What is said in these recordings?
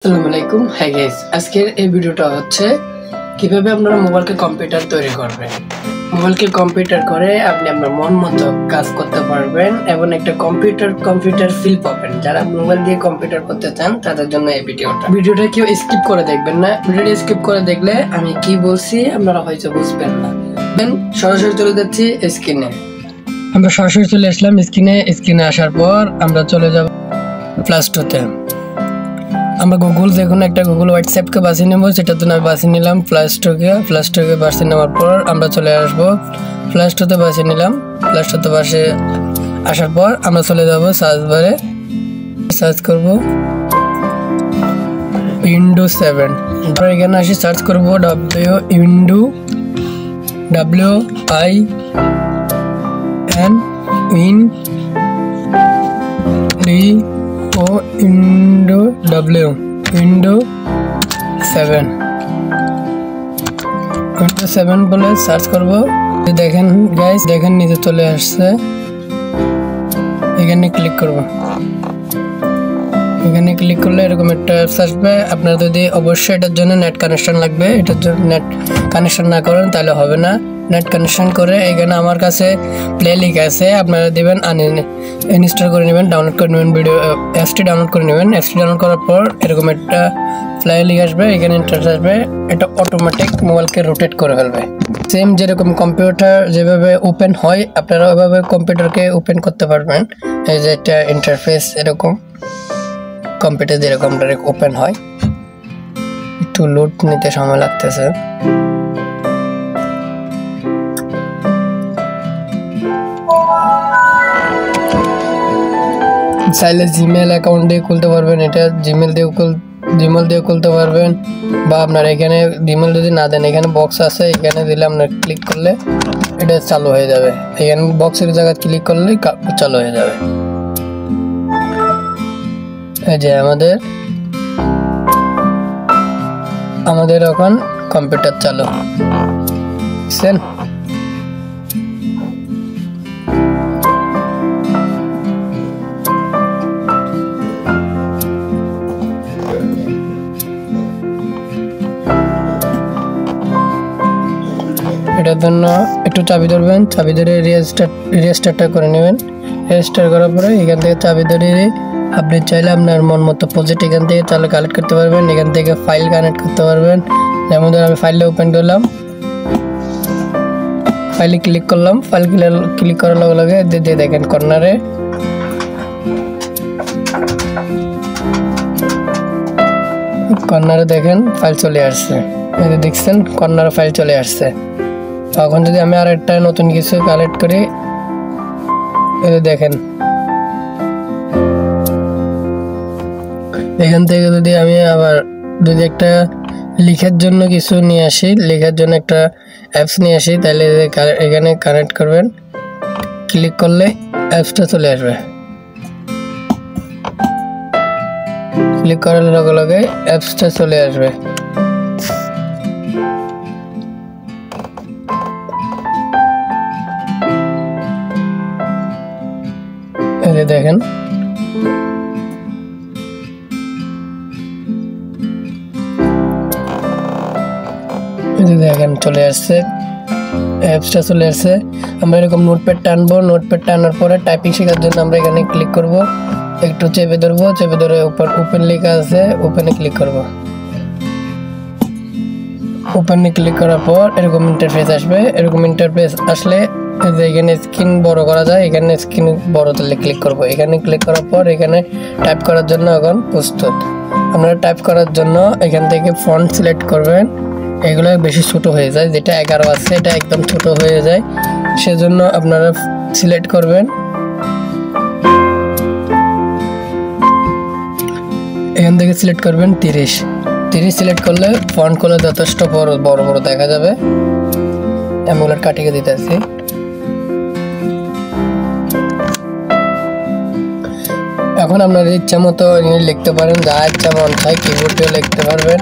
আসসালামু আলাইকুম। Hi guys, আজকের এই ভিডিওটা হচ্ছে কিভাবে আপনারা মোবাইলকে কম্পিউটার তৈরি করবেন। মোবাইলকে কম্পিউটার করে আপনি আপনার মন মতো কাজ করতে পারবেন এবং একটা কম্পিউটার ফিল পাবেন। যারা মোবাইল দিয়ে কম্পিউটার করতে চান তাদের জন্য এই ভিডিওটা কেউ স্কিপ করে দেখবেন না। ভিডিওটা স্কিপ করে দেখলে আমি কি বলছি আপনারা হয়তো বুঝবেন না। দেন সরাসরি চলে যাচ্ছি স্ক্রিনে। আমরা সরাসরি চলে আসলাম স্ক্রিনে আসার পর আমরা চলে যাব প্লাস টুতে। আমরা গুগল দেখুন একটা গুগল হোয়াটসঅ্যাপকে বাছিয়ে নেব, সেটার জন্য আমি বাছিয়ে নিলাম প্লাস টুকে বাছিয়ে নেওয়ার পর আমরা চলে আসবো প্লাস টুতে বাছিয়ে নিলাম। প্লাস টুতে বাসে আসার পর আমরা চলে যাব সার্চ বারে, সার্চ করব উইন্ডোজ 7। আমরা এখানে আসি সার্চ করব উইন্ডো 7 বলে সার্চ করব। দেখেন গাইস, দেখেন নিচে চলে আসছে। এখানে ক্লিক করব। এখানে ক্লিক করলে এরকম একটা অ্যাপস আসবে। আপনার যদি অবশ্যই এটার জন্য নেট কানেকশন লাগবে, এটার জন্য নেট কানেকশন না করেন তাহলে হবে না। নেট কানেকশন করে এখানে আমার কাছে প্লে লিঙ্ক আছে, আপনারা দিবেন ইনস্টল করে নেবেন, ডাউনলোড করে নেবেন, ভিডিও অ্যাপসটি ডাউনলোড করে নেবেন। অ্যাপসটি ডাউনলোড করার পর এরকম একটা প্লে লিঙ্ক আসবে, এখানে ইন্টারফেস আসবে। এটা অটোমেটিক মোবাইলকে রোটেট করে ফেলবে। সেম যেরকম কম্পিউটার যেভাবে ওপেন হয় আপনারা ওইভাবে কম্পিউটারকে ওপেন করতে পারবেন। এই যে এটা ইন্টারফেস এরকম কম্পিউটার যেরকম ডাইরেক্ট ওপেন হয়। একটু লোড নিতে সময় লাগতেছে। চাইলে জিমেল অ্যাকাউন্ট দিয়ে খুলতে পারবেন, এটা জিমেল দিয়ে খুলতে পারবেন, বা আপনার এখানে জিমেল যদি না দেন এখানে বক্স আছে, এখানে দিলে আপনার ক্লিক করলে এটা চালু হয়ে যাবে। এখানে বক্সের জায়গায় ক্লিক করলেই চালু হয়ে যাবে। এই যে আমাদের এখন কম্পিউটার চালু বুঝছেন। এটার জন্য একটু চাবি ধরবেন, চাবি ধরে রেজিস্টারটা করে নেবেন। রেজিস্টার করার পরে এখান থেকে চাবি ধরে আপনি চাইলে আপনার মন মতো প্রজেক্ট এখান থেকে তাহলে কালেক্ট করতে পারবেন। এখান থেকে ফাইল কানেক্ট করতে পারবেন। যেমন ধরুন আমি ফাইলটা ওপেন করলাম, ফাইলে ক্লিক করলাম, ফাইল ক্লিক করার লগে লগে দিয়ে দেখেন কর্নারে দেখেন ফাইল চলে আসছে। দেখছেন কর্নারে ফাইল চলে আসছে। তখন যদি আমি আর একটা নতুন কিছু কালেক্ট করি, দেখেন এখান থেকে যদি আমি আবার যদি একটা লেখার জন্য কিছু নিয়ে আসি, লেখার জন্য একটা অ্যাপস নিয়ে আসি, তাহলে এখানে কানেক্ট করবেন। ক্লিক করলে অ্যাপসটা চলে আসবে। ক্লিক করার লগে লগে অ্যাপসটা চলে আসবে। এই যে দেখেন চলে আসছে, অ্যাপসটা চলে আসছে। আমরা এরকম নোটপ্যাড টানবো, নোটপ্যাড টানার পরে টাইপিং শেখার জন্য আমরা এখানে ক্লিক করব। একটু চেপে ধরবো, চেপে ধরে ওপেন লেখা আছে, ওপেনে ক্লিক করব। ওপেনে ক্লিক করার পর এরকম ইন্টারফেস আসবে। এরকম ইন্টারফেস আসলে এখানে স্ক্রিন বড় করা যায়, এখানে স্ক্রিন বড় তুলে ক্লিক করব। এখানে ক্লিক করার পর এখানে টাইপ করার জন্য এখন প্রস্তুত। আপনারা টাইপ করার জন্য এখান থেকে ফন্ট সিলেক্ট করবেন। এগুলো বেশি ছোট হয়ে যায়, যেটা 11 আছে এটা একদম ছোট হয়ে যায়, সেজন্য আপনারা সিলেক্ট করবেন। এখান থেকে সিলেক্ট করবেন 30 সিলেক্ট করলে ফন্টগুলো যথেষ্ট বড় বড় দেখা যাবে। আমি ওগুলো কাটিয়ে দিতেছি। এখন আপনার ইচ্ছা মতো লিখতে পারেন, যা ইচ্ছা মন চায় কিবোর্ড দিয়ে লিখতে পারবেন।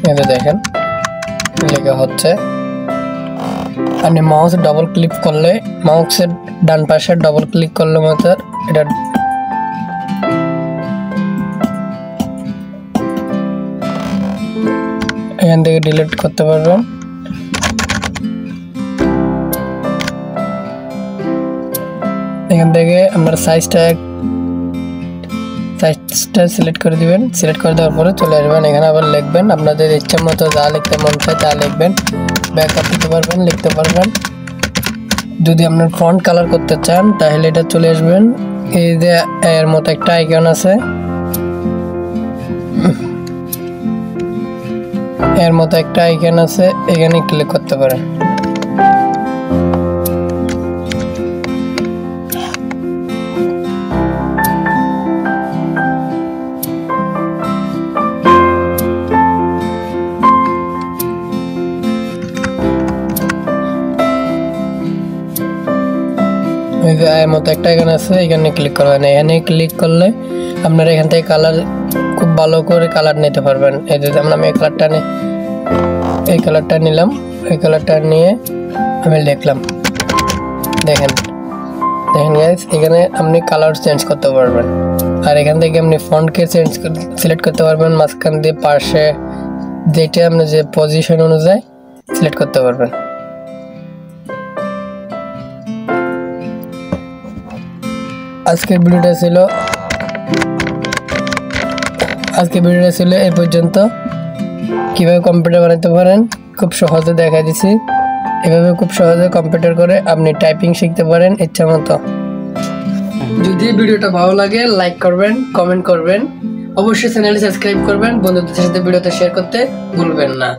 এই যে দেখেন লেখা হচ্ছে। আপনি মাউস ডবল ক্লিক করলে, মাউসের ডান পাশে ডবল ক্লিক করলে মাত্র এটা এখান থেকে ডিলিট করতে পারবেন। এখান থেকে আপনার সাইজটা সিলেক্ট করে দিবেন। সিলেক্ট করে দেওয়ার পরে চলে আসবেন, এখানে আবার লিখবেন আপনাদের ইচ্ছা মতো যা লিখতে মন চায় তা লিখবেন। ব্যাকআপ দিতে পারবেন, লিখতে পারবেন। যদি আপনার ফন্ট কালার করতে চান তাহলে এটা চলে আসবেন, এই যে এর মতো একটা আইকন আছে, এর মতো একটা আইকন আছে, এখানে ক্লিক করতে পারেন। এর মতো একটা আইকন আছে, এখানে ক্লিক করবেন। এখানে ক্লিক করলে আপনারা এখান থেকে কালার খুব ভালো করে কালার নিতে পারবেন। এই যে যেমন আমি এই কালারটা নিলাম, এই কালারটা নিয়ে আমি লিখলাম। দেখেন গাইস, এখানে আপনি কালার চেঞ্জ করতে পারবেন। আর এখান থেকে আপনি ফন্টকে সিলেক্ট করতে পারবেন, মাঝখান দিয়ে পাশে যেটা আপনি যে পজিশন অনুযায়ী সিলেক্ট করতে পারবেন। আজকের ভিডিওটা ছিল এই পর্যন্ত। কিভাবে কম্পিউটার বানাতে পারেন খুব সহজে দেখা দিছি। এভাবে খুব সহজে কম্পিউটার করে আপনি টাইপিং শিখতে পারেন ইচ্ছা মতো। যদি ভিডিওটা ভালো লাগে লাইক করবেন, কমেন্ট করবেন, অবশ্যই চ্যানেলটি সাবস্ক্রাইব করবেন, বন্ধুদের সাথে ভিডিওতে শেয়ার করতে ভুলবেন না।